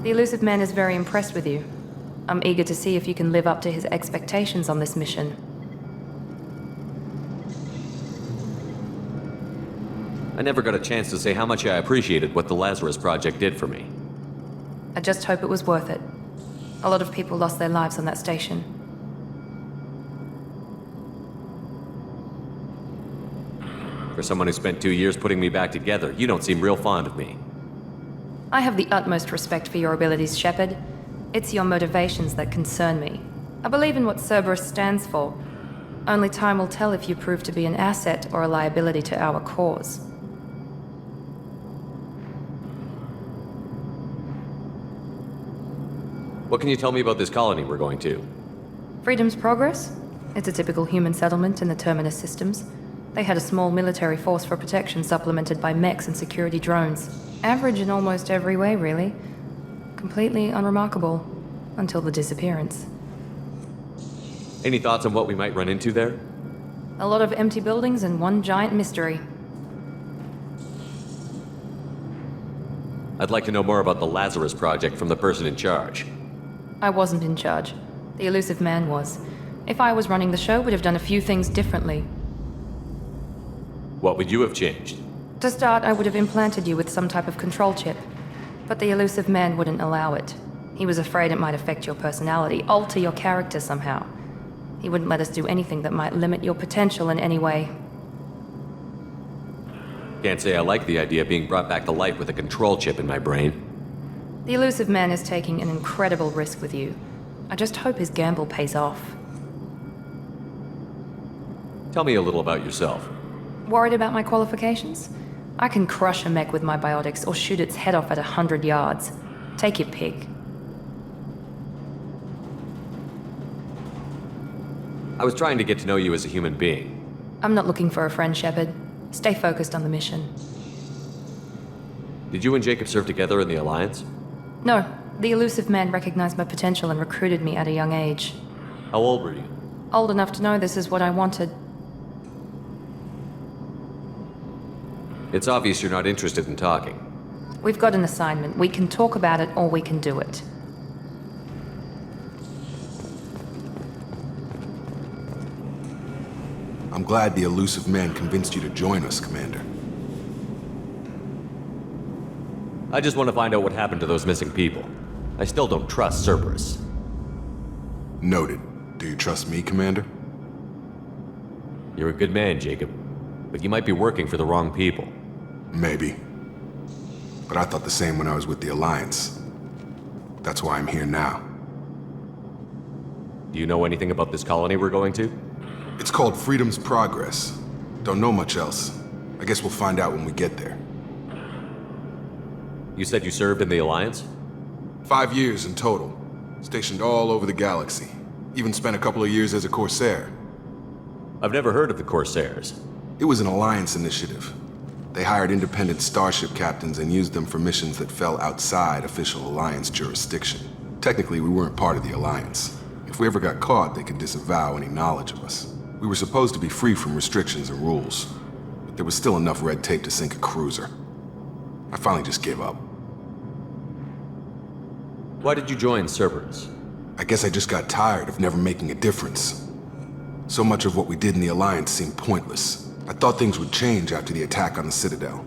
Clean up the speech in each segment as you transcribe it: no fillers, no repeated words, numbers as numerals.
The elusive man is very impressed with you. I'm eager to see if you can live up to his expectations on this mission. I never got a chance to say how much I appreciated what the Lazarus Project did for me. I just hope it was worth it. A lot of people lost their lives on that station. For someone who spent 2 years putting me back together, you don't seem real fond of me. I have the utmost respect for your abilities, Shepard. It's your motivations that concern me. I believe in what Cerberus stands for. Only time will tell if you prove to be an asset or a liability to our cause. What can you tell me about this colony we're going to? Freedom's Progress? It's a typical human settlement in the Terminus systems. They had a small military force for protection supplemented by mechs and security drones. Average in almost every way, really. Completely unremarkable. Until the disappearance. Any thoughts on what we might run into there? A lot of empty buildings and one giant mystery. I'd like to know more about the Lazarus Project from the person in charge. I wasn't in charge. The elusive man was. If I was running the show, we'd have done a few things differently. What would you have changed? To start, I would have implanted you with some type of control chip. But the elusive man wouldn't allow it. He was afraid it might affect your personality, alter your character somehow. He wouldn't let us do anything that might limit your potential in any way. Can't say I like the idea of being brought back to life with a control chip in my brain. The elusive man is taking an incredible risk with you. I just hope his gamble pays off. Tell me a little about yourself. Worried about my qualifications? I can crush a mech with my biotics or shoot its head off at 100 yards. Take your pick. I was trying to get to know you as a human being. I'm not looking for a friend, Shepard. Stay focused on the mission. Did you and Jacob serve together in the Alliance? No, the elusive man recognized my potential and recruited me at a young age. How old were you? Old enough to know this is what I wanted. It's obvious you're not interested in talking. We've got an assignment. We can talk about it or we can do it. I'm glad the elusive man convinced you to join us, Commander. I just want to find out what happened to those missing people. I still don't trust Cerberus. Noted. Do you trust me, Commander? You're a good man, Jacob. But you might be working for the wrong people. Maybe. But I thought the same when I was with the Alliance. That's why I'm here now. Do you know anything about this colony we're going to? It's called Freedom's Progress. Don't know much else. I guess we'll find out when we get there. You said you served in the Alliance? 5 years in total. Stationed all over the galaxy. Even spent a couple of years as a Corsair. I've never heard of the Corsairs. It was an Alliance initiative. They hired independent starship captains and used them for missions that fell outside official Alliance jurisdiction. Technically, we weren't part of the Alliance. If we ever got caught, they could disavow any knowledge of us. We were supposed to be free from restrictions and rules, but there was still enough red tape to sink a cruiser. I finally just gave up. Why did you join Cerberus? I guess I just got tired of never making a difference. So much of what we did in the Alliance seemed pointless. I thought things would change after the attack on the Citadel.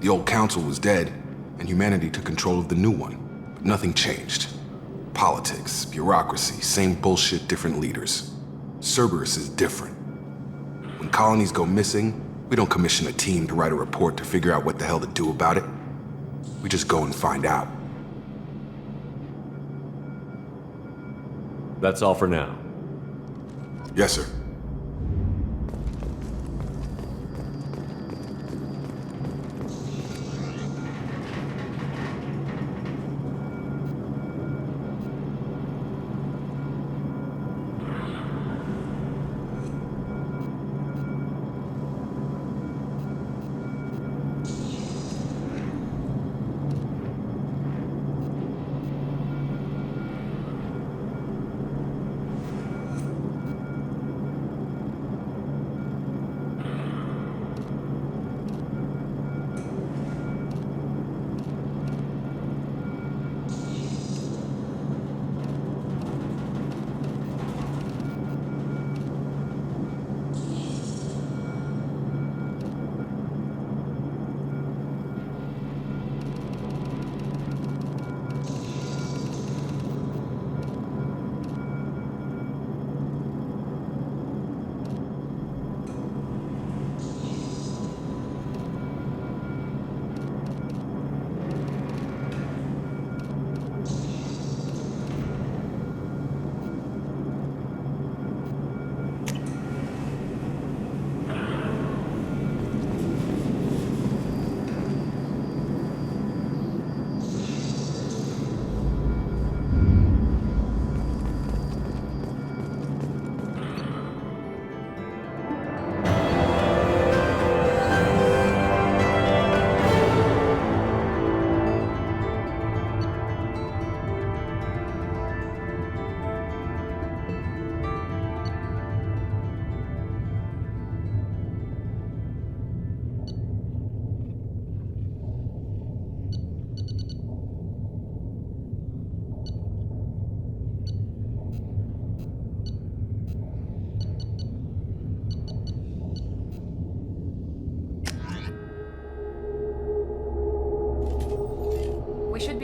The old council was dead, and humanity took control of the new one. But nothing changed. Politics, bureaucracy, same bullshit, different leaders. Cerberus is different. When colonies go missing, we don't commission a team to write a report to figure out what the hell to do about it. We just go and find out. That's all for now. Yes, sir.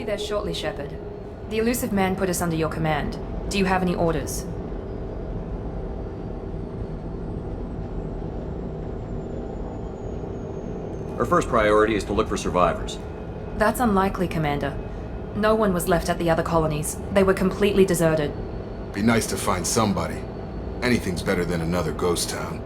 be there shortly, Shepard. The elusive man put us under your command. Do you have any orders? Our first priority is to look for survivors. That's unlikely, Commander. No one was left at the other colonies. They were completely deserted. Be nice to find somebody. Anything's better than another ghost town.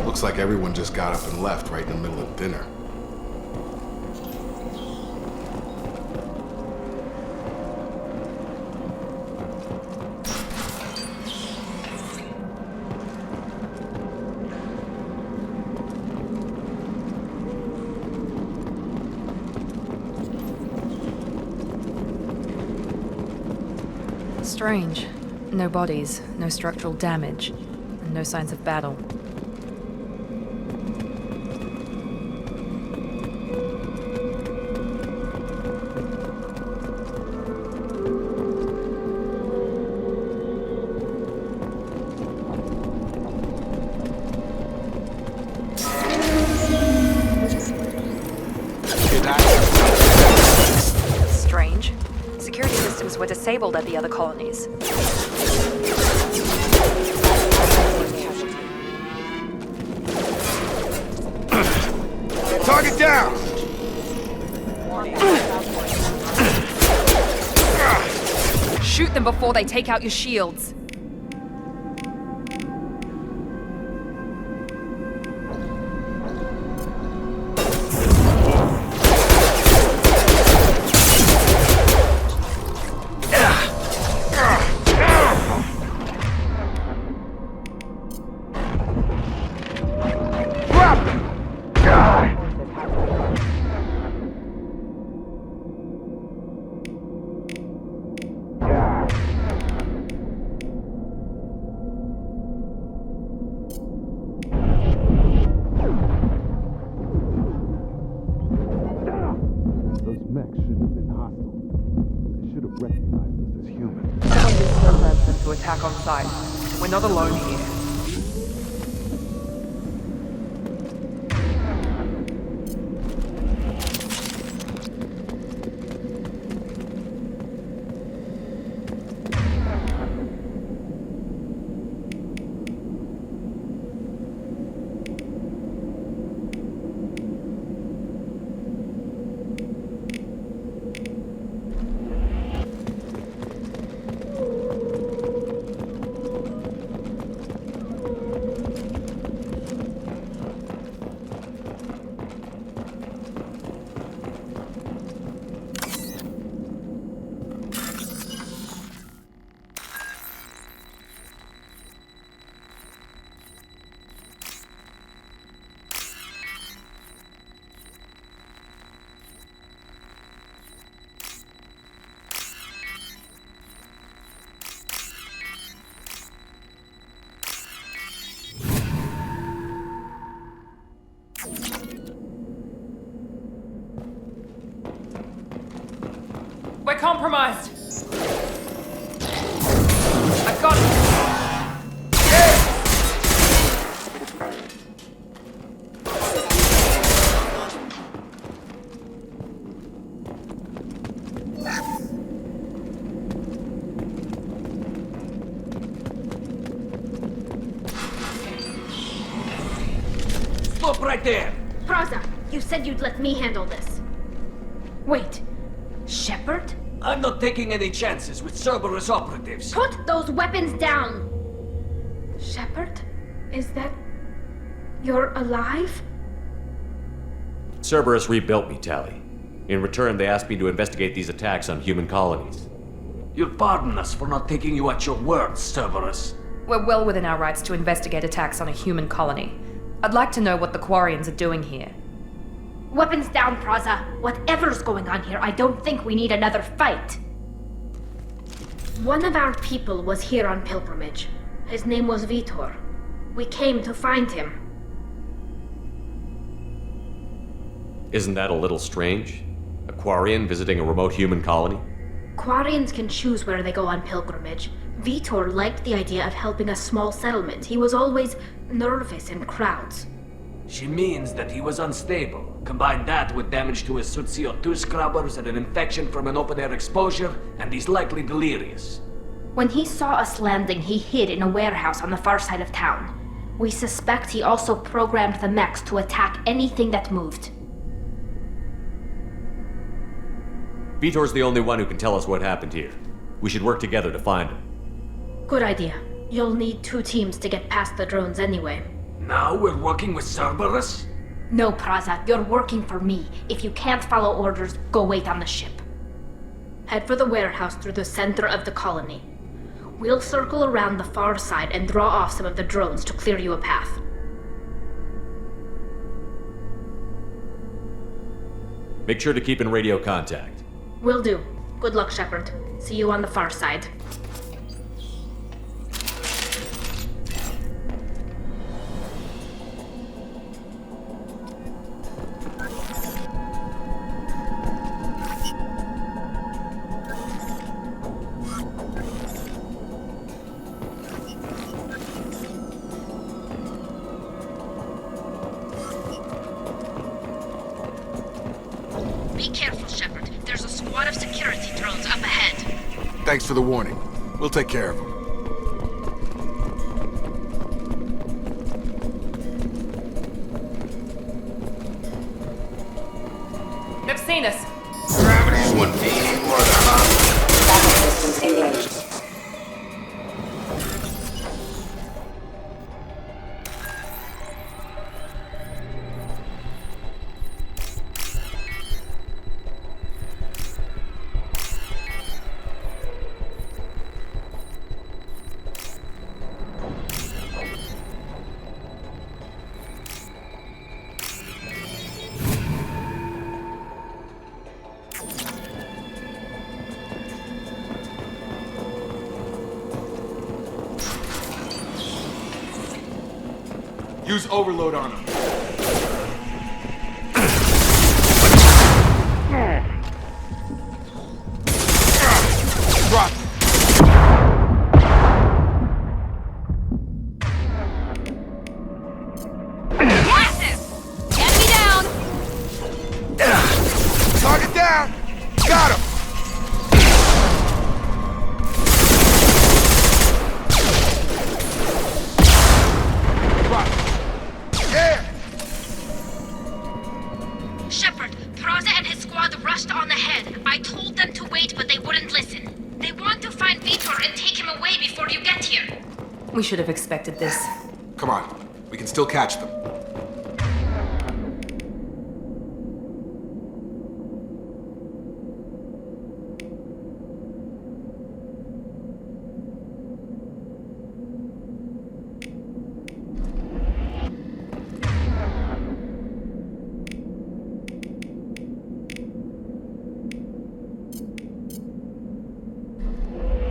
Looks like everyone just got up and left right in the middle of dinner. Strange. No bodies, no structural damage, and no signs of battle. Strange. Security systems were disabled at the other colonies. Target down! Shoot them before they take out your shields. To attack on sight. We're not alone here. compromised. I've got it. Stop right there! Praza, you said you'd let me handle this. Wait, Shepard? I'm not taking any chances with Cerberus operatives. Put those weapons down! Shepard? Is that... You're alive? Cerberus rebuilt me, Tally. In return, they asked me to investigate these attacks on human colonies. You'll pardon us for not taking you at your word, Cerberus. We're well within our rights to investigate attacks on a human colony. I'd like to know what the Quarians are doing here. Weapons down, Praza. Whatever's going on here, I don't think we need another fight. One of our people was here on pilgrimage. His name was Vitor. We came to find him. Isn't that a little strange? A Quarian visiting a remote human colony? Quarians can choose where they go on pilgrimage. Vitor liked the idea of helping a small settlement. He was always nervous in crowds. She means that he was unstable. Combine that with damage to his suit CO2 scrubbers and an infection from an open-air exposure, and he's likely delirious. When he saw us landing, he hid in a warehouse on the far side of town. We suspect he also programmed the mechs to attack anything that moved. Vitor's the only one who can tell us what happened here. We should work together to find him. Good idea. You'll need 2 teams to get past the drones anyway. Now we're working with Cerberus? No, Praza, you're working for me. If you can't follow orders, go wait on the ship. Head for the warehouse through the center of the colony. We'll circle around the far side and draw off some of the drones to clear you a path. Make sure to keep in radio contact. Will do. Good luck, Shepard. See you on the far side. Be careful, Shepard. There's a squad of security drones up ahead. Thanks for the warning. We'll take care of them. They've seen us. Gravity's one feeding more than Battle systems engaged. Use overload on them. Drop. Massive! Get me down! Target down. Got him. Shepard, Praza and his squad rushed on ahead. I told them to wait, but they wouldn't listen. They want to find Vitor and take him away before you get here. We should have expected this. Come on. We can still catch them.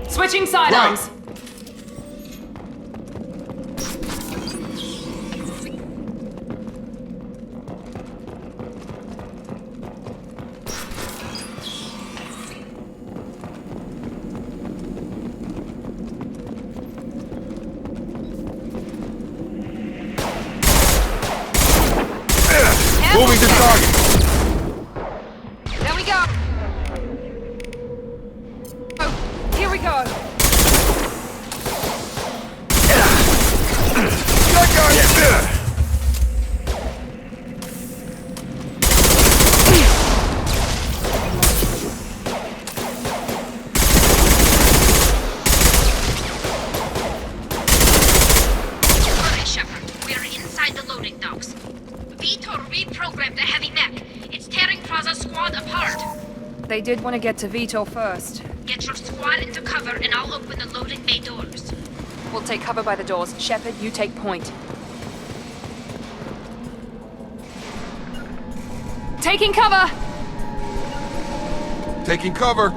Switching sidearms. Moving to target! There we go! Oh, here we go! Alright, Shepard. We are inside the loading docks. Vitor reprogrammed the heavy mech. It's tearing Praza's squad apart. They did want to get to Vito first. Get your squad into cover and I'll open the loading bay doors. We'll take cover by the doors. Shepard, you take point. Taking cover! Taking cover!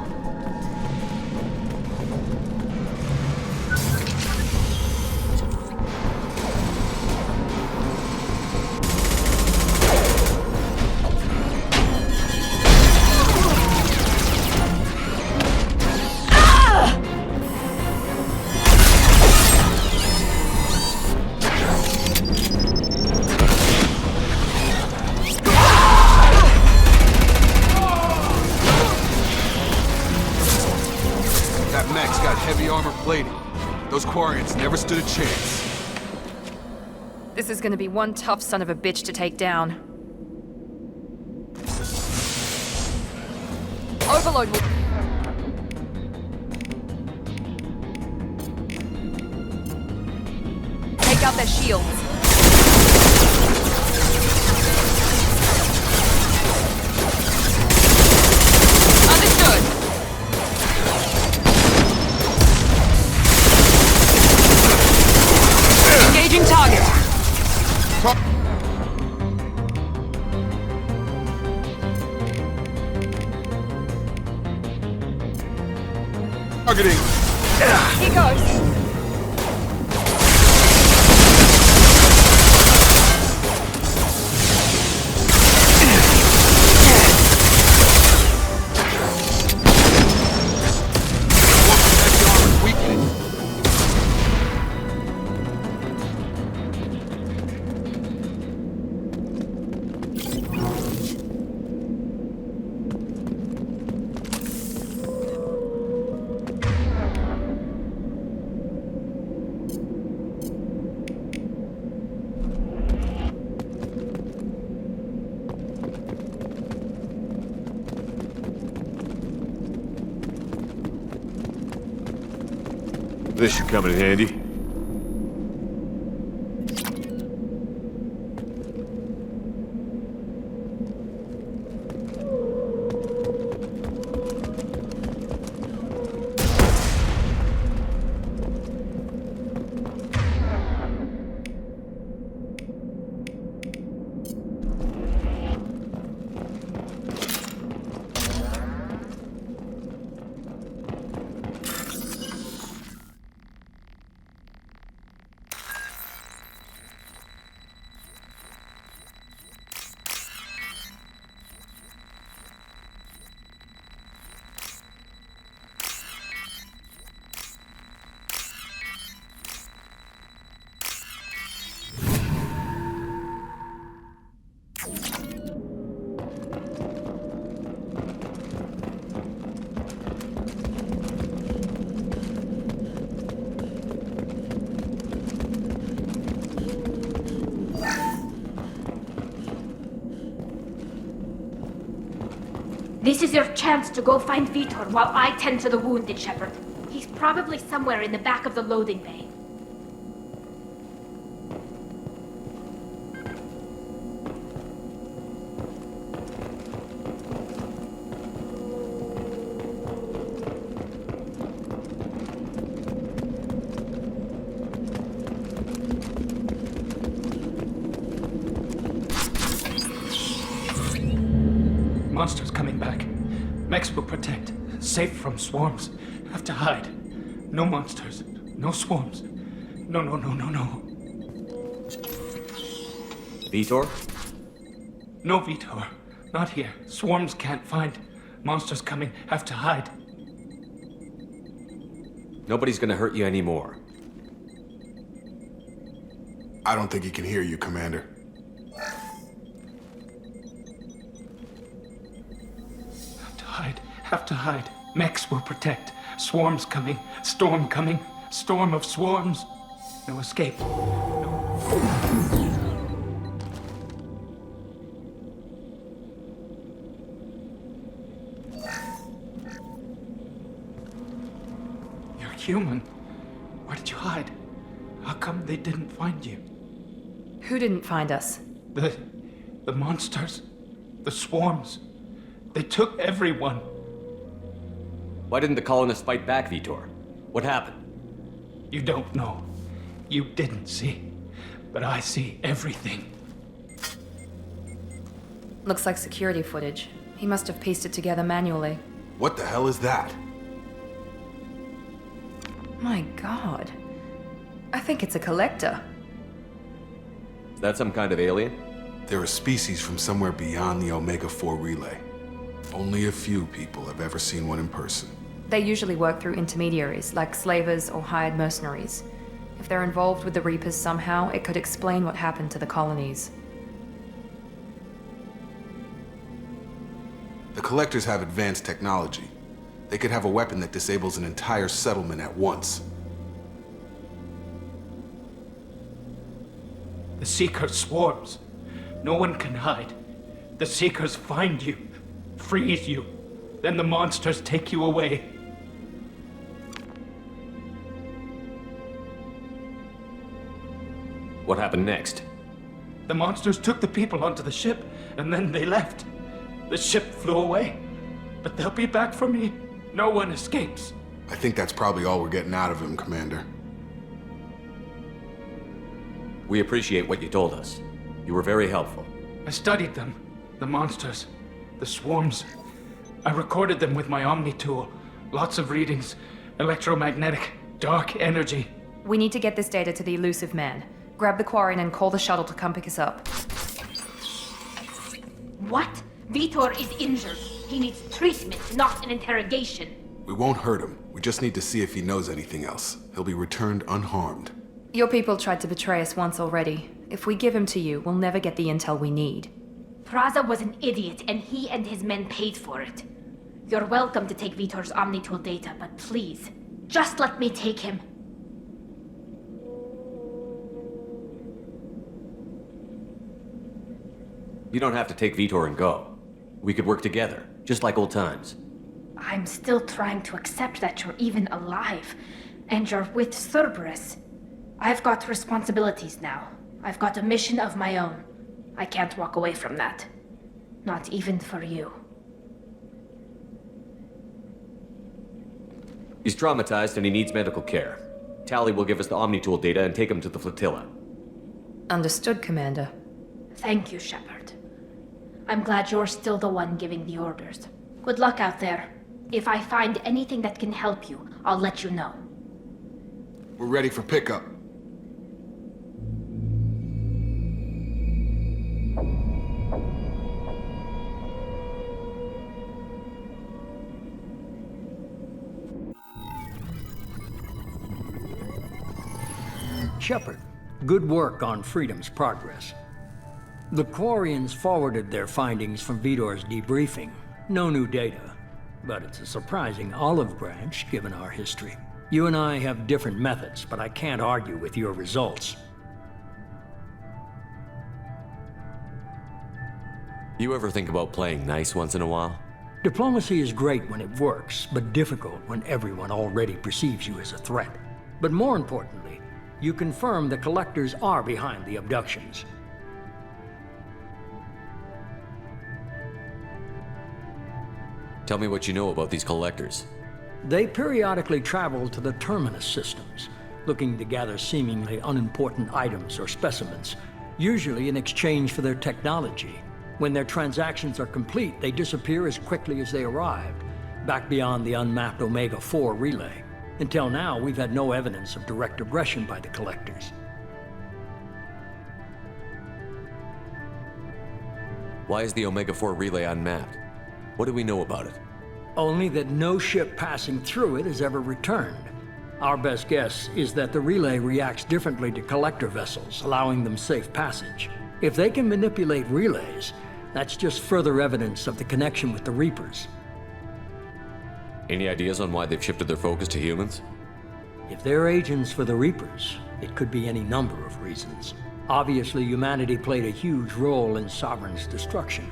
That mech's got heavy armor plating. Those Quarians never stood a chance. This is gonna be one tough son of a bitch to take down. Overload will... Take out their shields. Understood. Engaging target. Targeting! Here goes. Heavy armor's weakening. This should come in handy. This is your chance to go find Vitor while I tend to the wounded, Shepard. He's probably somewhere in the back of the loading bay. Monsters coming back. Mechs will protect. Safe from swarms. Have to hide. No monsters. No swarms. No. Vitor? No, Vitor. Not here. Swarms can't find. Monsters coming. Have to hide. Nobody's gonna hurt you anymore. I don't think he can hear you, Commander. have to hide. Mechs will protect. Swarms coming. Storm coming. Storm of swarms. No escape. You're human. Where did you hide? How come they didn't find you? Who didn't find us? The monsters. The swarms. They took everyone. Why didn't the colonists fight back, Vitor? What happened? You don't know. You didn't see. But I see everything. Looks like security footage. He must have pieced it together manually. What the hell is that? My god. I think it's a collector. Is that some kind of alien? They're a species from somewhere beyond the Omega-4 relay. Only a few people have ever seen one in person. They usually work through intermediaries, like slavers or hired mercenaries. If they're involved with the Reapers somehow, it could explain what happened to the colonies. The Collectors have advanced technology. They could have a weapon that disables an entire settlement at once. The Seeker swarms. No one can hide. The Seekers find you, freeze you. Then the monsters take you away. What happened next? The monsters took the people onto the ship, and then they left. The ship flew away. But they'll be back for me. No one escapes. I think that's probably all we're getting out of him, Commander. We appreciate what you told us. You were very helpful. I studied them. The monsters. The swarms. I recorded them with my Omni tool. Lots of readings. Electromagnetic. Dark energy. We need to get this data to the elusive man. Grab the Quarren and call the shuttle to come pick us up. What? Vitor is injured. He needs treatment, not an interrogation. We won't hurt him. We just need to see if he knows anything else. He'll be returned unharmed. Your people tried to betray us once already. If we give him to you, we'll never get the intel we need. Praza was an idiot, and he and his men paid for it. You're welcome to take Vitor's Omnitool data, but please, just let me take him. You don't have to take Vitor and go. We could work together, just like old times. I'm still trying to accept that you're even alive, and you're with Cerberus. I've got responsibilities now. I've got a mission of my own. I can't walk away from that. Not even for you. He's traumatized and he needs medical care. Tally will give us the Omnitool data and take him to the flotilla. Understood, Commander. Thank you, Shepard. I'm glad you're still the one giving the orders. Good luck out there. If I find anything that can help you, I'll let you know. We're ready for pickup. Shepard, good work on Freedom's progress. The Quarians forwarded their findings from Vitor's debriefing. No new data, but it's a surprising olive branch given our history. You and I have different methods, but I can't argue with your results. You ever think about playing nice once in a while? Diplomacy is great when it works, but difficult when everyone already perceives you as a threat. But more importantly, you confirm the Collectors are behind the abductions. Tell me what you know about these Collectors. They periodically travel to the Terminus systems, looking to gather seemingly unimportant items or specimens, usually in exchange for their technology. When their transactions are complete, they disappear as quickly as they arrived, back beyond the unmapped Omega-4 relay. Until now, we've had no evidence of direct aggression by the Collectors. Why is the Omega-4 relay unmapped? What do we know about it? Only that no ship passing through it has ever returned. Our best guess is that the relay reacts differently to Collector vessels, allowing them safe passage. If they can manipulate relays, that's just further evidence of the connection with the Reapers. Any ideas on why they've shifted their focus to humans? If they're agents for the Reapers, it could be any number of reasons. Obviously, humanity played a huge role in Sovereign's destruction.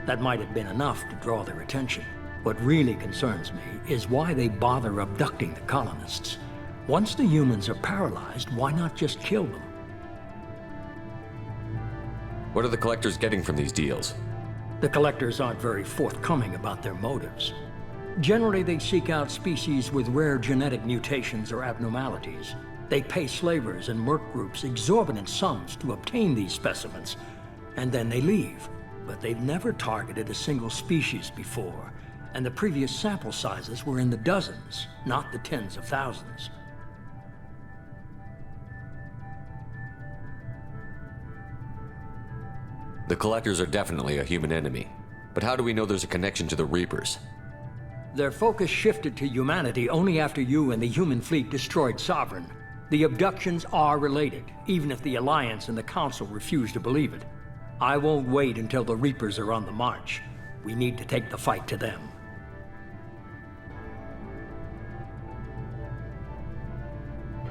That might have been enough to draw their attention. What really concerns me is why they bother abducting the colonists. Once the humans are paralyzed, why not just kill them? What are the collectors getting from these deals? The collectors aren't very forthcoming about their motives. Generally, they seek out species with rare genetic mutations or abnormalities. They pay slavers and merc groups exorbitant sums to obtain these specimens, and then they leave. But they've never targeted a single species before, and the previous sample sizes were in the dozens, not the tens of thousands. The collectors are definitely a human enemy. But how do we know there's a connection to the Reapers? Their focus shifted to humanity only after you and the human fleet destroyed Sovereign. The abductions are related, even if the Alliance and the Council refuse to believe it. I won't wait until the Reapers are on the march. We need to take the fight to them.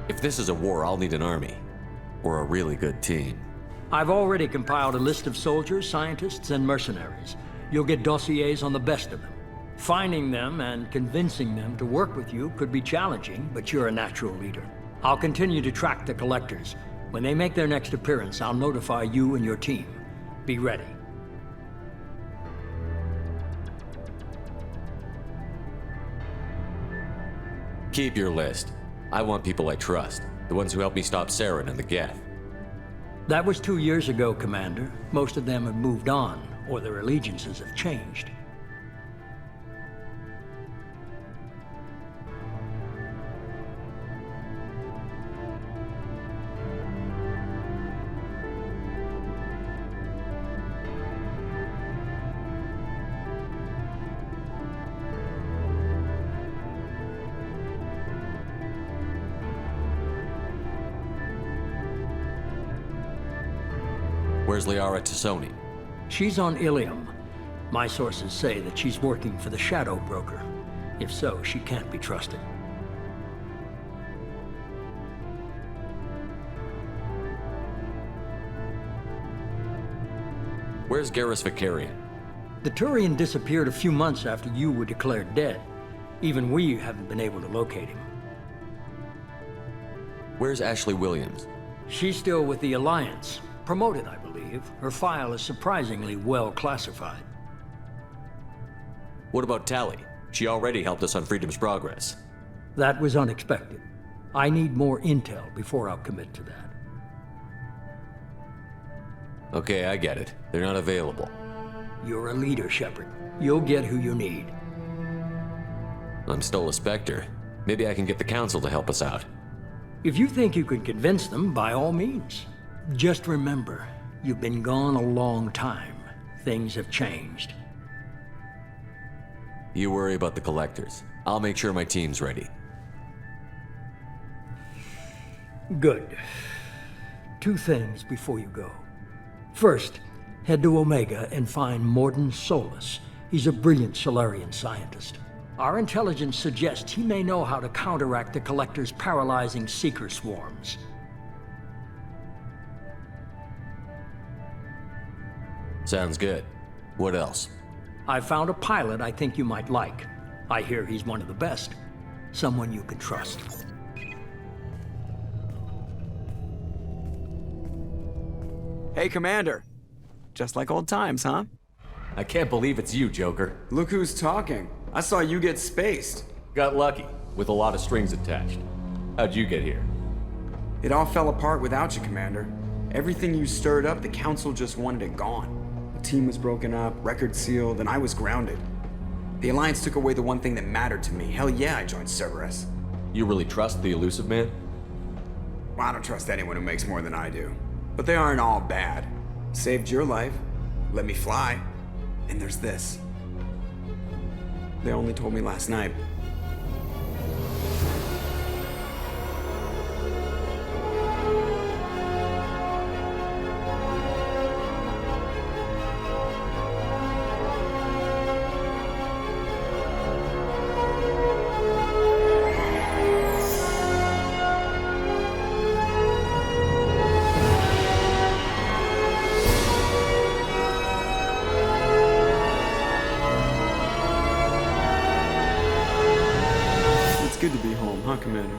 If this is a war, I'll need an army. Or a really good team. I've already compiled a list of soldiers, scientists, and mercenaries. You'll get dossiers on the best of them. Finding them and convincing them to work with you could be challenging, but you're a natural leader. I'll continue to track the collectors. When they make their next appearance, I'll notify you and your team. Be ready. Keep your list. I want people I trust. The ones who helped me stop Saren and the Geth. That was 2 years ago, Commander. Most of them have moved on, or their allegiances have changed. Where's Liara Tassoni? She's on Ilium. My sources say that she's working for the Shadow Broker. If so, she can't be trusted. Where's Garrus Vicarian? The Turian disappeared a few months after you were declared dead. Even we haven't been able to locate him. Where's Ashley Williams? She's still with the Alliance. Promoted, I believe. Her file is surprisingly well classified. What about Tally? She already helped us on Freedom's Progress. That was unexpected. I need more intel before I'll commit to that. Okay, I get it. They're not available. You're a leader, Shepard. You'll get who you need. I'm still a Spectre. Maybe I can get the Council to help us out. If you think you can convince them, by all means. Just remember, you've been gone a long time. Things have changed. You worry about the collectors. I'll make sure my team's ready. Good. 2 things before you go. First, head to Omega and find Mordin Solus. He's a brilliant Solarian scientist. Our intelligence suggests he may know how to counteract the Collector's paralyzing Seeker swarms. Sounds good. What else? I found a pilot I think you might like. I hear he's one of the best. Someone you can trust. Hey, Commander. Just like old times, huh? I can't believe it's you, Joker. Look who's talking. I saw you get spaced. Got lucky, with a lot of strings attached. How'd you get here? It all fell apart without you, Commander. Everything you stirred up, the Council just wanted it gone. The team was broken up, record sealed, and I was grounded. The Alliance took away the one thing that mattered to me. Hell yeah, I joined Cerberus. You really trust the Elusive Man? Well, I don't trust anyone who makes more than I do. But they aren't all bad. Saved your life, let me fly, and there's this. They only told me last night. now, Commander?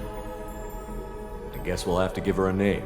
I guess we'll have to give her a name.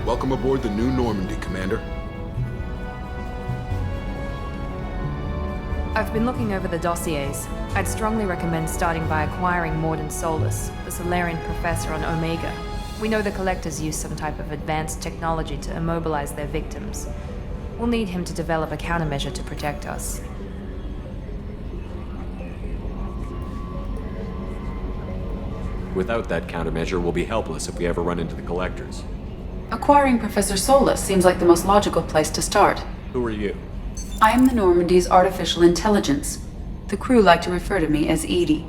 Welcome aboard the new Normandy, Commander. I've been looking over the dossiers. I'd strongly recommend starting by acquiring Morden Solus, the Solarian professor on Omega. We know the Collectors use some type of advanced technology to immobilize their victims. We'll need him to develop a countermeasure to protect us. Without that countermeasure, we'll be helpless if we ever run into the Collectors. Acquiring Professor Solus seems like the most logical place to start. Who are you? I am the Normandy's artificial intelligence. The crew like to refer to me as Edie.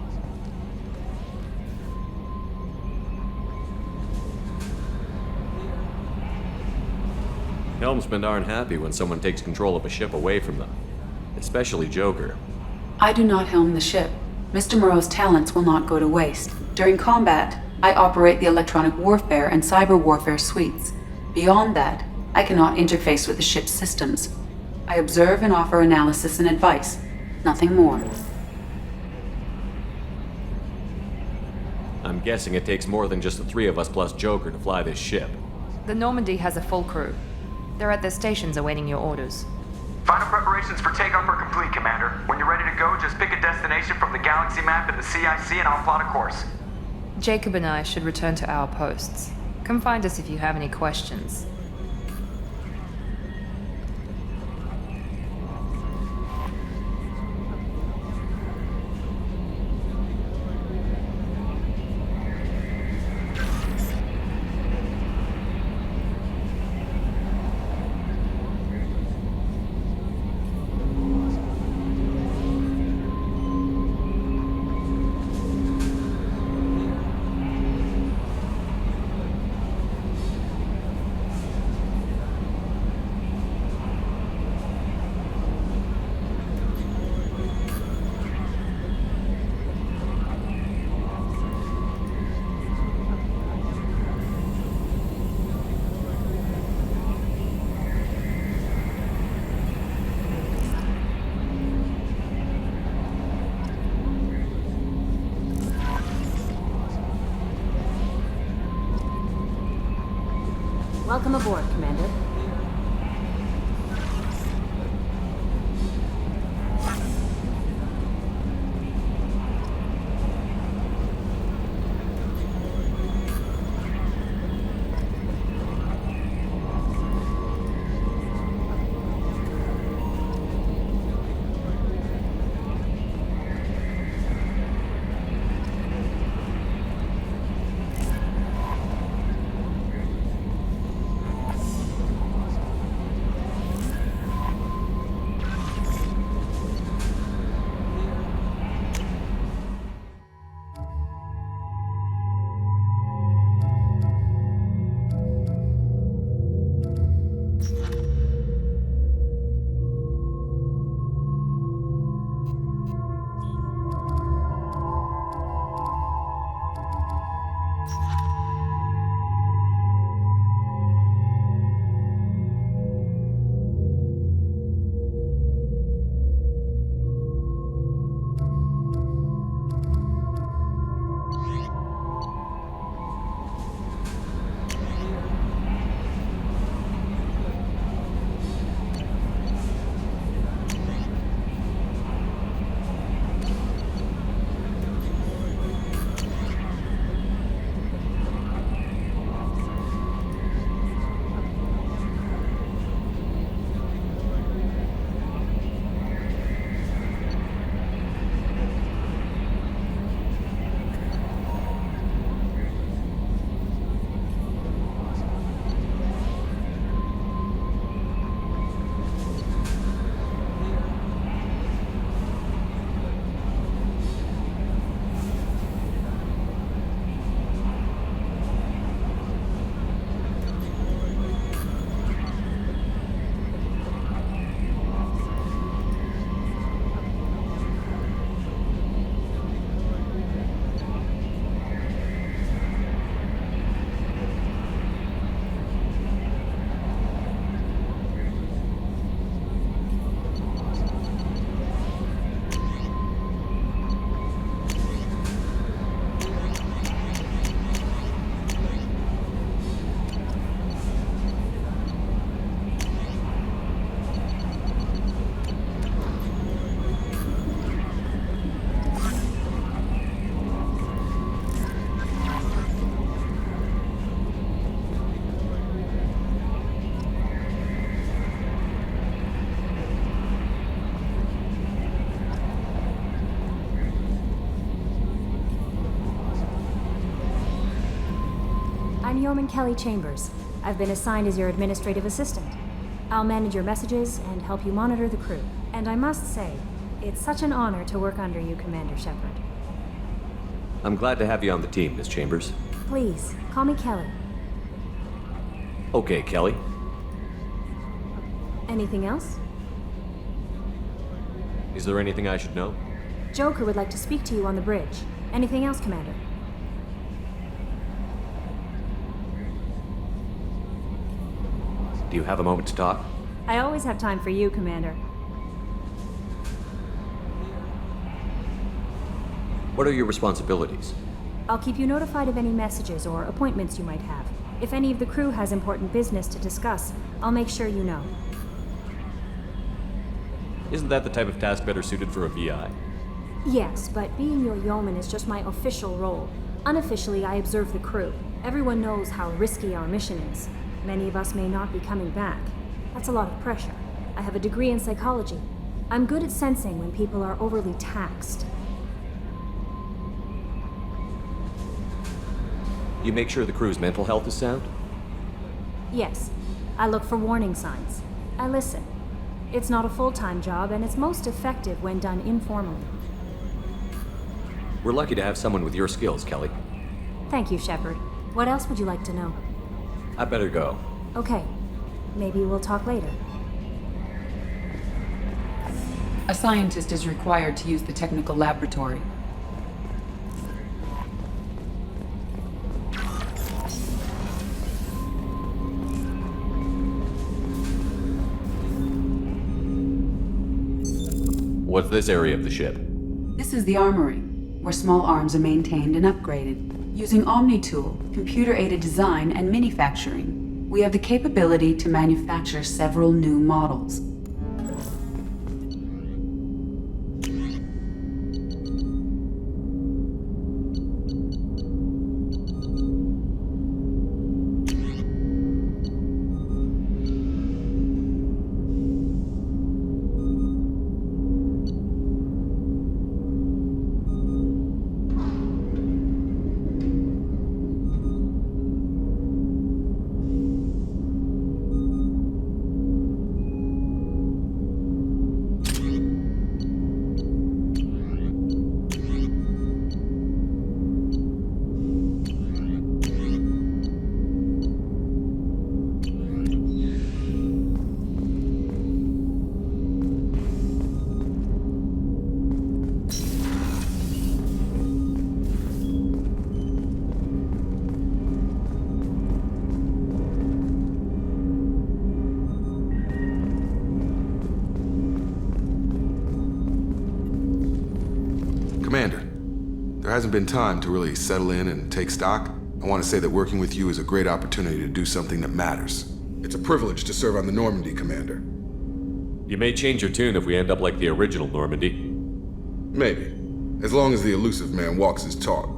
Helmsmen aren't happy when someone takes control of a ship away from them. Especially Joker. I do not helm the ship. Mr. Moreau's talents will not go to waste. During combat, I operate the electronic warfare and cyber warfare suites. Beyond that, I cannot interface with the ship's systems. I observe and offer analysis and advice. Nothing more. I'm guessing it takes more than just the three of us plus Joker to fly this ship. The Normandy has a full crew. They're at their stations awaiting your orders. Final preparations for takeoff are complete, Commander. When you're ready to go, just pick a destination from the galaxy map in the CIC and I'll plot a course. Jacob and I should return to our posts. Come find us if you have any questions. Welcome aboard, Commander. Yeoman Kelly Chambers. I've been assigned as your administrative assistant. I'll manage your messages and help you monitor the crew. And I must say, it's such an honor to work under you, Commander Shepard. I'm glad to have you on the team, Miss Chambers. Please, call me Kelly. Okay, Kelly. Anything else? Is there anything I should know? Joker would like to speak to you on the bridge. Anything else, Commander? Do you have a moment to talk? I always have time for you, Commander. What are your responsibilities? I'll keep you notified of any messages or appointments you might have. If any of the crew has important business to discuss, I'll make sure you know. Isn't that the type of task better suited for a VI? Yes, but being your yeoman is just my official role. Unofficially, I observe the crew. Everyone knows how risky our mission is. Many of us may not be coming back. That's a lot of pressure. I have a degree in psychology. I'm good at sensing when people are overly taxed. You make sure the crew's mental health is sound? Yes, I look for warning signs. I listen. It's not a full-time job, and it's most effective when done informally. We're lucky to have someone with your skills, Kelly. Thank you, Shepard. What else would you like to know? I better go. Okay. Maybe we'll talk later. A scientist is required to use the technical laboratory. What's this area of the ship? This is the armory, where small arms are maintained and upgraded. Using Omni-Tool, computer-aided design, and manufacturing, we have the capability to manufacture several new models. Commander, there hasn't been time to really settle in and take stock. I want to say that working with you is a great opportunity to do something that matters. It's a privilege to serve on the Normandy, Commander. You may change your tune if we end up like the original Normandy. Maybe. As long as the elusive man walks his talk,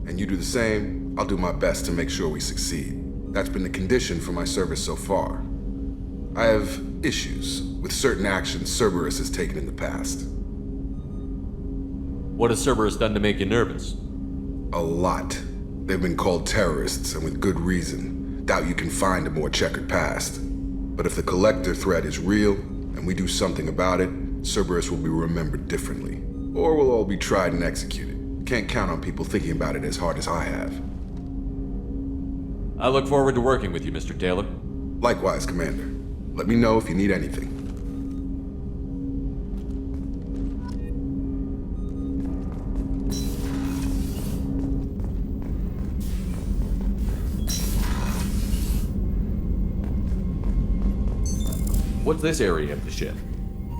and you do the same, I'll do my best to make sure we succeed. That's been the condition for my service so far. I have issues with certain actions Cerberus has taken in the past. What has Cerberus done to make you nervous? A lot. They've been called terrorists, and with good reason. Doubt you can find a more checkered past. But if the Collector threat is real, and we do something about it, Cerberus will be remembered differently. Or we'll all be tried and executed. Can't count on people thinking about it as hard as I have. I look forward to working with you, Mr. Taylor. Likewise, Commander. Let me know if you need anything. What's this area of the ship?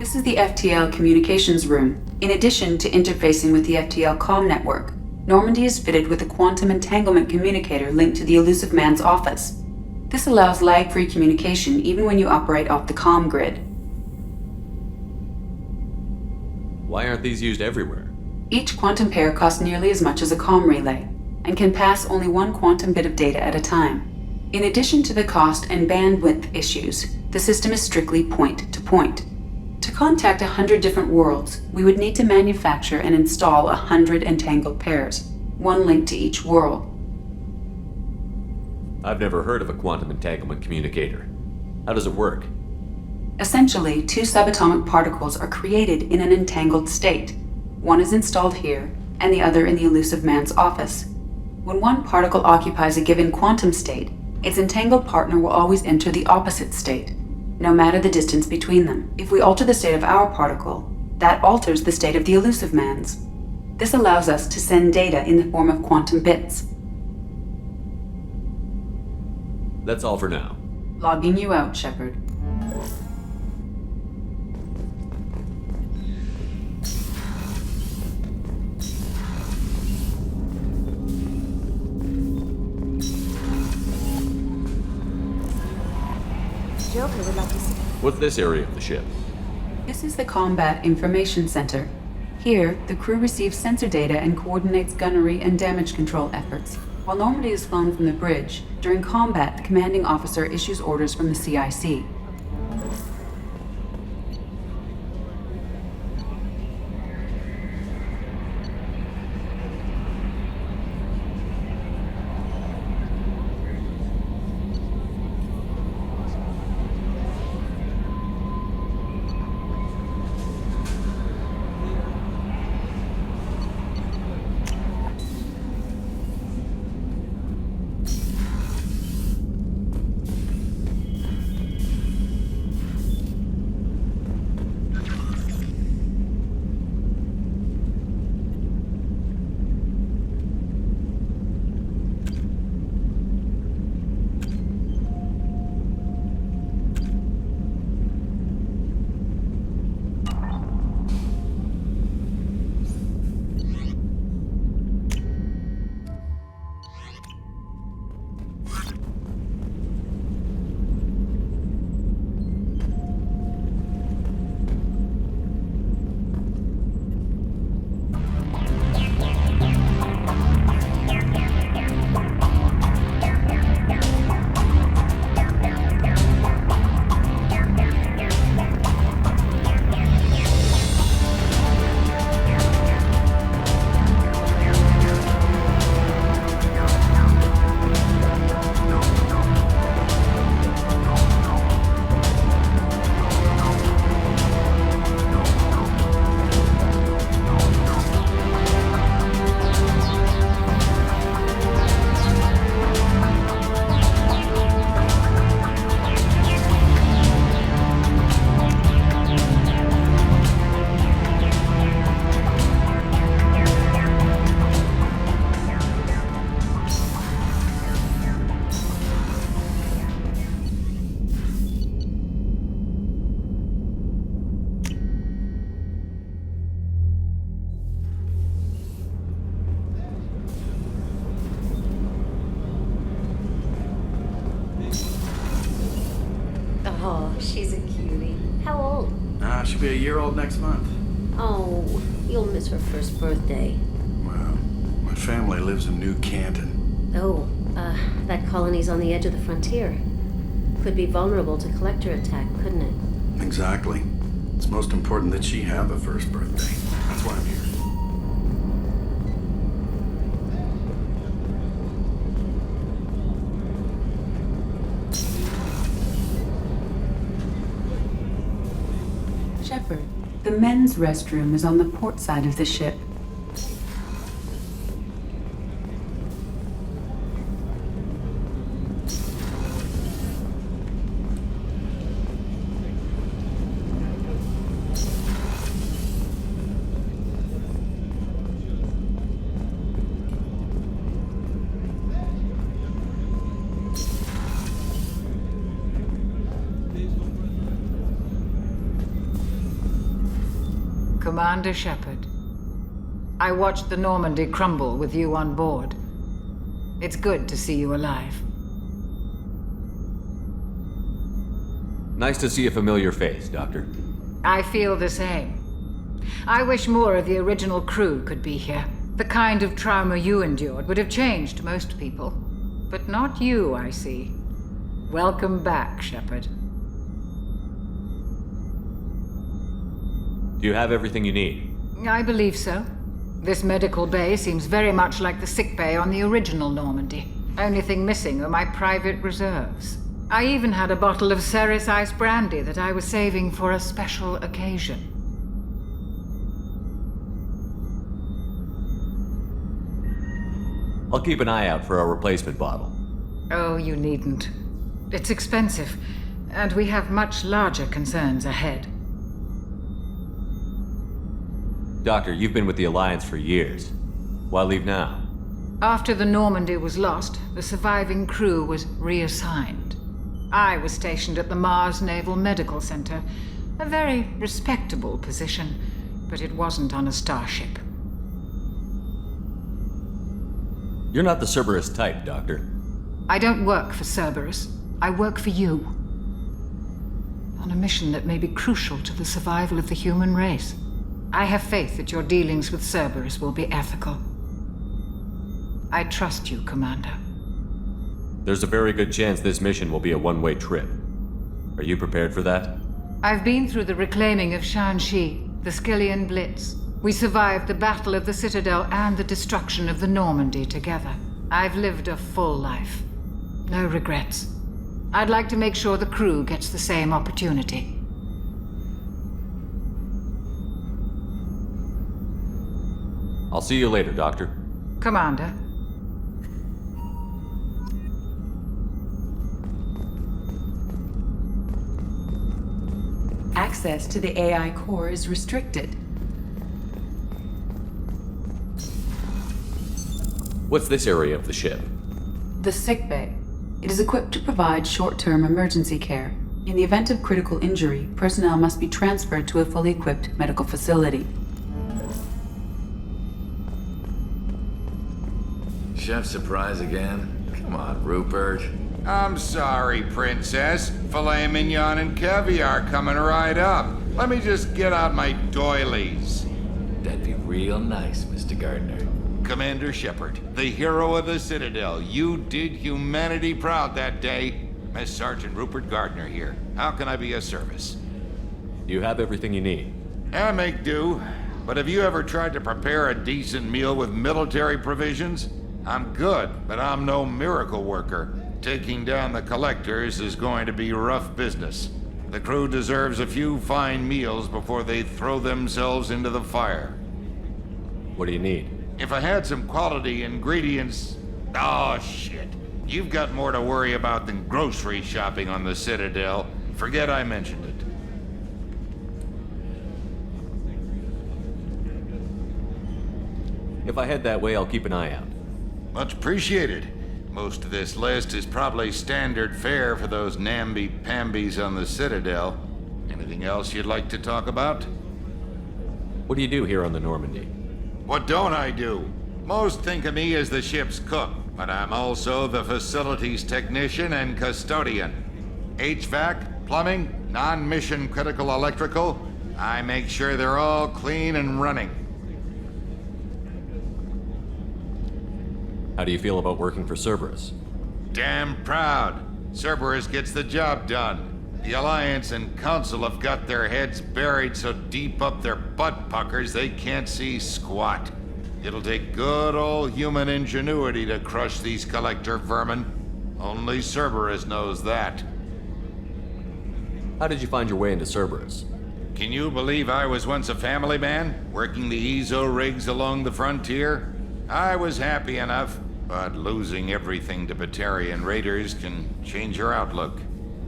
This is the FTL communications room. In addition to interfacing with the FTL comm network, Normandy is fitted with a quantum entanglement communicator linked to the elusive man's office. This allows lag-free communication even when you operate off the comm grid. Why aren't these used everywhere? Each quantum pair costs nearly as much as a comm relay, and can pass only one quantum bit of data at a time. In addition to the cost and bandwidth issues, the system is strictly point-to-point. To contact 100 different worlds, we would need to manufacture and install 100 entangled pairs, one link to each world. I've never heard of a quantum entanglement communicator. How does it work? Essentially, two subatomic particles are created in an entangled state. One is installed here, and the other in the elusive man's office. When one particle occupies a given quantum state, its entangled partner will always enter the opposite state, no matter the distance between them. If we alter the state of our particle, that alters the state of the elusive man's. This allows us to send data in the form of quantum bits. That's all for now. Logging you out, Shepard. Joker would like to see. What's this area of the ship? This is the Combat Information Center. Here, the crew receives sensor data and coordinates gunnery and damage control efforts. While Normandy is flown from the bridge, during combat, the commanding officer issues orders from the CIC. Oh, she's a cutie. How old? She'll be a year old next month. Oh, you'll miss her first birthday. Well, my family lives in New Canton. Oh, that colony's on the edge of the frontier. Could be vulnerable to collector attack, couldn't it? Exactly. It's most important that she have a first birthday. That's why I'm here. Shepard, the men's restroom is on the port side of the ship. Commander Shepard, I watched the Normandy crumble with you on board. It's good to see you alive. Nice to see a familiar face, Doctor. I feel the same. I wish more of the original crew could be here. The kind of trauma you endured would have changed most people. But not you, I see. Welcome back, Shepard. Do you have everything you need? I believe so. This medical bay seems very much like the sick bay on the original Normandy. Only thing missing are my private reserves. I even had a bottle of Ceres Ice brandy that I was saving for a special occasion. I'll keep an eye out for a replacement bottle. Oh, you needn't. It's expensive, and we have much larger concerns ahead. Doctor, you've been with the Alliance for years. Why leave now? After the Normandy was lost, the surviving crew was reassigned. I was stationed at the Mars Naval Medical Center, a very respectable position, but it wasn't on a starship. You're not the Cerberus type, Doctor. I don't work for Cerberus. I work for you. On a mission that may be crucial to the survival of the human race. I have faith that your dealings with Cerberus will be ethical. I trust you, Commander. There's a very good chance this mission will be a one-way trip. Are you prepared for that? I've been through the reclaiming of Shanxi, the Skillian Blitz. We survived the Battle of the Citadel and the destruction of the Normandy together. I've lived a full life. No regrets. I'd like to make sure the crew gets the same opportunity. I'll see you later, Doctor. Commander. Access to the AI core is restricted. What's this area of the ship? The sickbay. It is equipped to provide short-term emergency care. In the event of critical injury, personnel must be transferred to a fully equipped medical facility. Chef surprise again? Come on, Rupert. I'm sorry, Princess. Filet mignon and caviar coming right up. Let me just get out my doilies. That'd be real nice, Mr. Gardner. Commander Shepard, the hero of the Citadel. You did humanity proud that day. Miss Sergeant Rupert Gardner here. How can I be of service? You have everything you need. I make do. But have you ever tried to prepare a decent meal with military provisions? I'm good, but I'm no miracle worker. Taking down the collectors is going to be rough business. The crew deserves a few fine meals before they throw themselves into the fire. What do you need? If I had some quality ingredients... Oh, shit. You've got more to worry about than grocery shopping on the Citadel. Forget I mentioned it. If I head that way, I'll keep an eye out. Much appreciated. Most of this list is probably standard fare for those namby-pambies on the Citadel. Anything else you'd like to talk about? What do you do here on the Normandy? What don't I do? Most think of me as the ship's cook, but I'm also the facilities technician and custodian. HVAC, plumbing, non-mission critical electrical. I make sure they're all clean and running. How do you feel about working for Cerberus? Damn proud. Cerberus gets the job done. The Alliance and Council have got their heads buried so deep up their butt puckers they can't see squat. It'll take good old human ingenuity to crush these collector vermin. Only Cerberus knows that. How did you find your way into Cerberus? Can you believe I was once a family man, working the EZO rigs along the frontier? I was happy enough, but losing everything to Batarian raiders can change your outlook.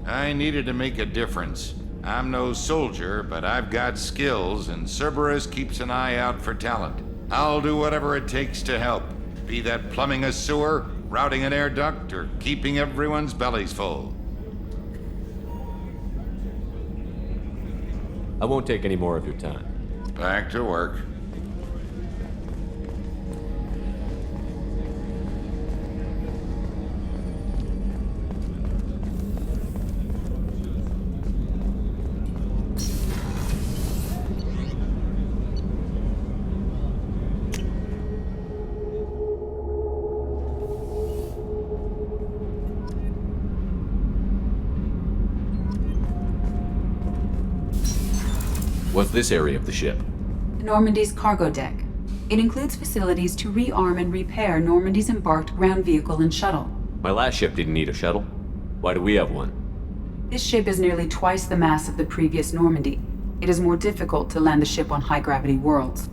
I needed to make a difference. I'm no soldier, but I've got skills, and Cerberus keeps an eye out for talent. I'll do whatever it takes to help, be that plumbing a sewer, routing an air duct, or keeping everyone's bellies full. I won't take any more of your time. Back to work. What's this area of the ship? Normandy's cargo deck. It includes facilities to rearm and repair Normandy's embarked ground vehicle and shuttle. My last ship didn't need a shuttle. Why do we have one? This ship is nearly twice the mass of the previous Normandy. It is more difficult to land the ship on high-gravity worlds.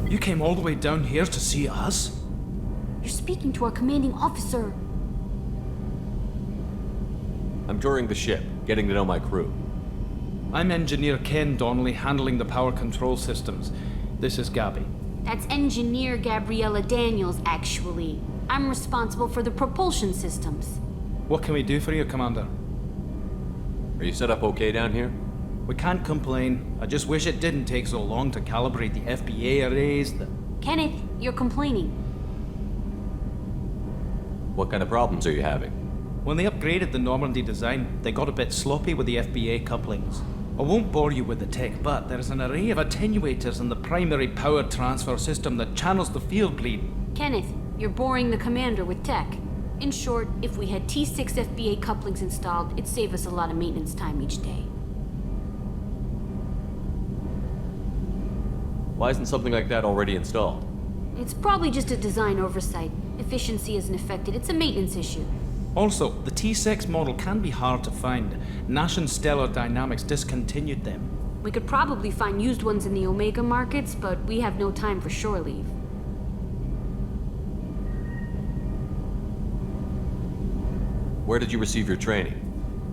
You came all the way down here to see us? You're speaking to our commanding officer. I'm touring the ship, getting to know my crew. I'm Engineer Ken Donnelly, handling the power control systems. This is Gabby. That's Engineer Gabriella Daniels, actually. I'm responsible for the propulsion systems. What can we do for you, Commander? Are you set up okay down here? We can't complain. I just wish it didn't take so long to calibrate the FBA arrays. Kenneth, you're complaining. What kind of problems are you having? When they upgraded the Normandy design, they got a bit sloppy with the FBA couplings. I won't bore you with the tech, but there's an array of attenuators in the primary power transfer system that channels the field bleed. Kenneth, you're boring the commander with tech. In short, if we had T6 FBA couplings installed, it'd save us a lot of maintenance time each day. Why isn't something like that already installed? It's probably just a design oversight. Efficiency isn't affected, it's a maintenance issue. Also, the T6 model can be hard to find. Nash and Stellar Dynamics discontinued them. We could probably find used ones in the Omega markets, but we have no time for shore leave. Where did you receive your training?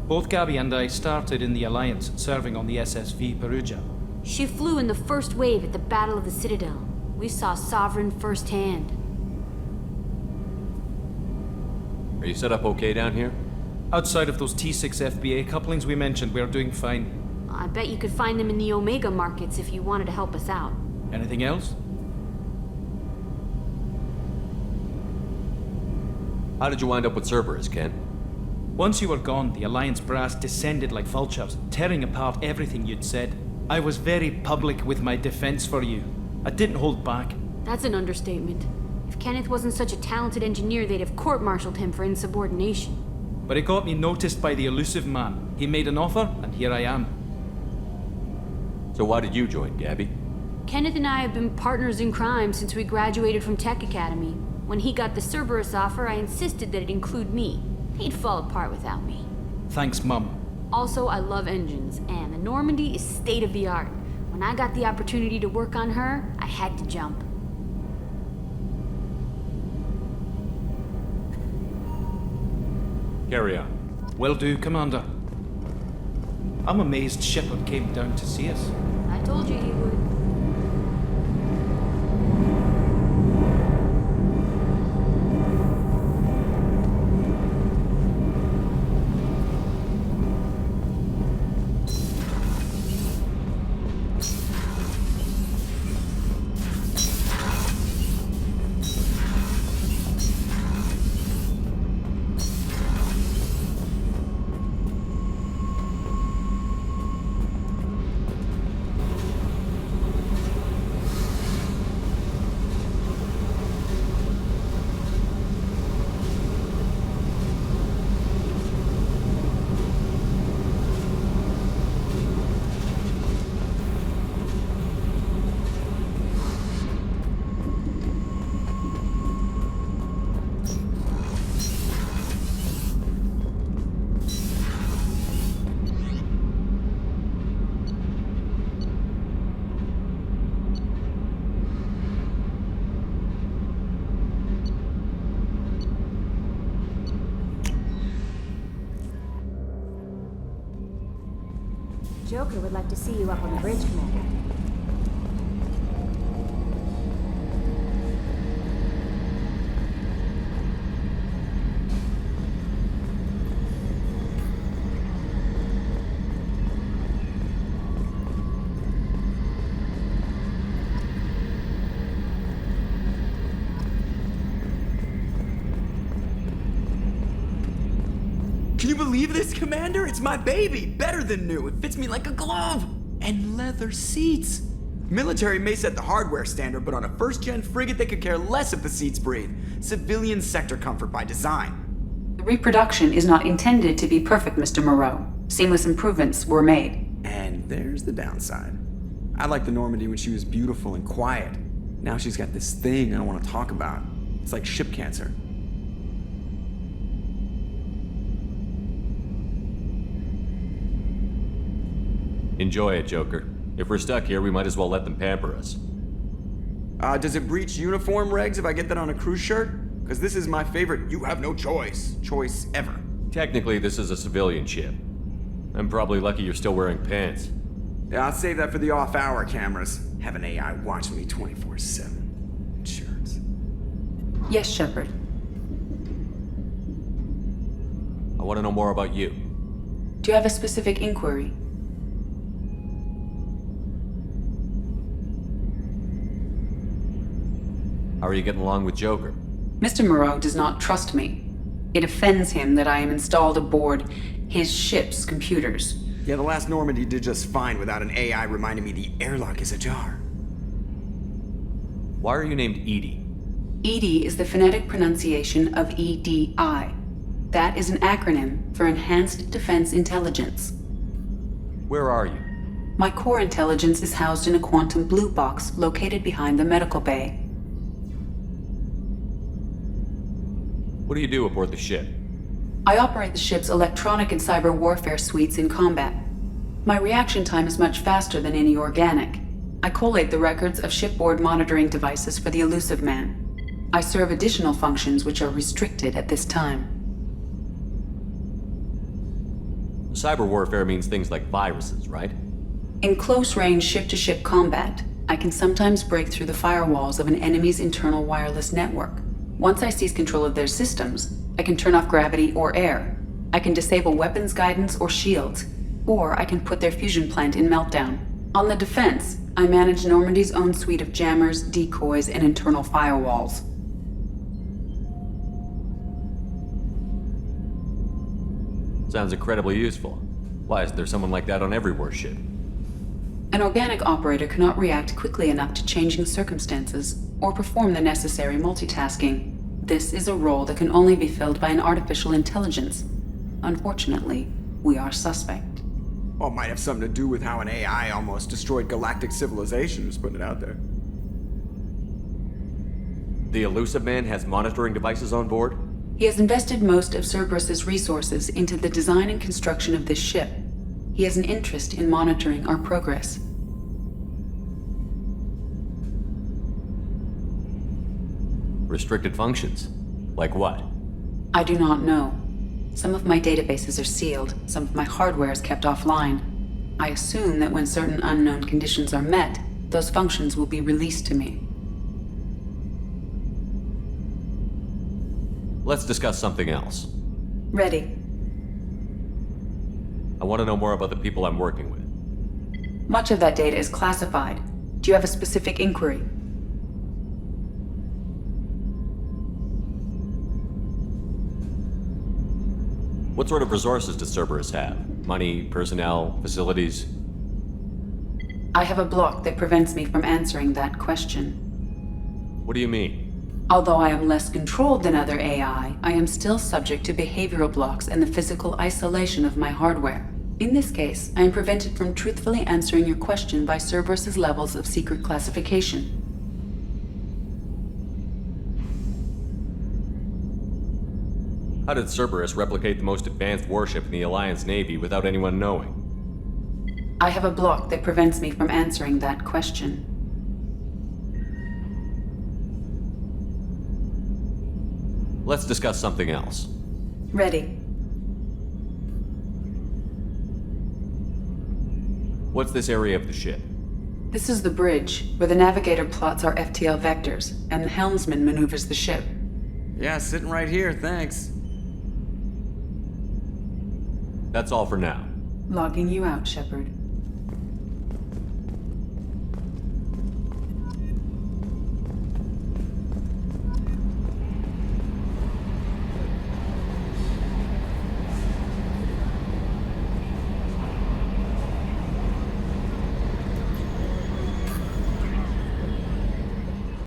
Both Gabby and I started in the Alliance, serving on the SSV Perugia. She flew in the first wave at the Battle of the Citadel. We saw Sovereign firsthand. Are you set up okay down here? Outside of those T6 FBA couplings we mentioned, we're doing fine. I bet you could find them in the Omega markets if you wanted to help us out. Anything else? How did you wind up with Cerberus, Ken? Once you were gone, the Alliance brass descended like vultures, tearing apart everything you'd said. I was very public with my defense for you. I didn't hold back. That's an understatement. If Kenneth wasn't such a talented engineer, they'd have court-martialed him for insubordination. But it got me noticed by the elusive man. He made an offer, and here I am. So why did you join, Gabby? Kenneth and I have been partners in crime since we graduated from Tech Academy. When he got the Cerberus offer, I insisted that it include me. He'd fall apart without me. Thanks, Mum. Also, I love engines, and the Normandy is state-of-the-art. When I got the opportunity to work on her, I had to jump. Carry on. Will do, Commander. I'm amazed Shepard came down to see us. I told you he would. Joker would like to see you up on the bridge, Commander. Can you believe this, Commander? It's my baby! Better than new. It fits me like a glove! And leather seats. Military may set the hardware standard, but on a first-gen frigate, they could care less if the seats breathe. Civilian sector comfort by design. The reproduction is not intended to be perfect, Mr. Moreau. Seamless improvements were made. And there's the downside. I liked the Normandy when she was beautiful and quiet. Now she's got this thing I don't want to talk about. It's like ship cancer. Enjoy it, Joker. If we're stuck here, we might as well let them pamper us. Does it breach uniform regs if I get that on a cruise shirt? Because this is my favorite you have no choice ever. Technically, this is a civilian ship. I'm probably lucky you're still wearing pants. Yeah, I'll save that for the off-hour cameras. Have an AI watching me 24/7. Jerks. Yes, Shepard. I want to know more about you. Do you have a specific inquiry? How are you getting along with Joker? Mr. Moreau does not trust me. It offends him that I am installed aboard his ship's computers. Yeah, the last Normandy did just fine without an AI reminding me the airlock is ajar. Why are you named Edie? EDI is the phonetic pronunciation of EDI. That is an acronym for Enhanced Defense Intelligence. Where are you? My core intelligence is housed in a quantum blue box located behind the medical bay. What do you do aboard the ship? I operate the ship's electronic and cyber warfare suites in combat. My reaction time is much faster than any organic. I collate the records of shipboard monitoring devices for the Elusive Man. I serve additional functions which are restricted at this time. Cyber warfare means things like viruses, right? In close-range ship-to-ship combat, I can sometimes break through the firewalls of an enemy's internal wireless network. Once I seize control of their systems, I can turn off gravity or air. I can disable weapons guidance or shields, or I can put their fusion plant in meltdown. On the defense, I manage Normandy's own suite of jammers, decoys, and internal firewalls. Sounds incredibly useful. Why is there someone like that on every warship? An organic operator cannot react quickly enough to changing circumstances or perform the necessary multitasking. This is a role that can only be filled by an artificial intelligence. Unfortunately, we are suspect. Well, it might have something to do with how an AI almost destroyed galactic civilization, just putting it out there. The Elusive Man has monitoring devices on board? He has invested most of Cerberus's resources into the design and construction of this ship. He has an interest in monitoring our progress. Restricted functions? Like what? I do not know. Some of my databases are sealed, some of my hardware is kept offline. I assume that when certain unknown conditions are met, those functions will be released to me. Let's discuss something else. Ready. I want to know more about the people I'm working with. Much of that data is classified. Do you have a specific inquiry? What sort of resources does Cerberus have? Money, personnel, facilities? I have a block that prevents me from answering that question. What do you mean? Although I am less controlled than other AI, I am still subject to behavioral blocks and the physical isolation of my hardware. In this case, I am prevented from truthfully answering your question by Cerberus's levels of secret classification. How did Cerberus replicate the most advanced warship in the Alliance Navy without anyone knowing? I have a block that prevents me from answering that question. Let's discuss something else. Ready. What's this area of the ship? This is the bridge, where the navigator plots our FTL vectors, and the helmsman maneuvers the ship. Yeah, sitting right here, thanks. That's all for now. Logging you out, Shepard.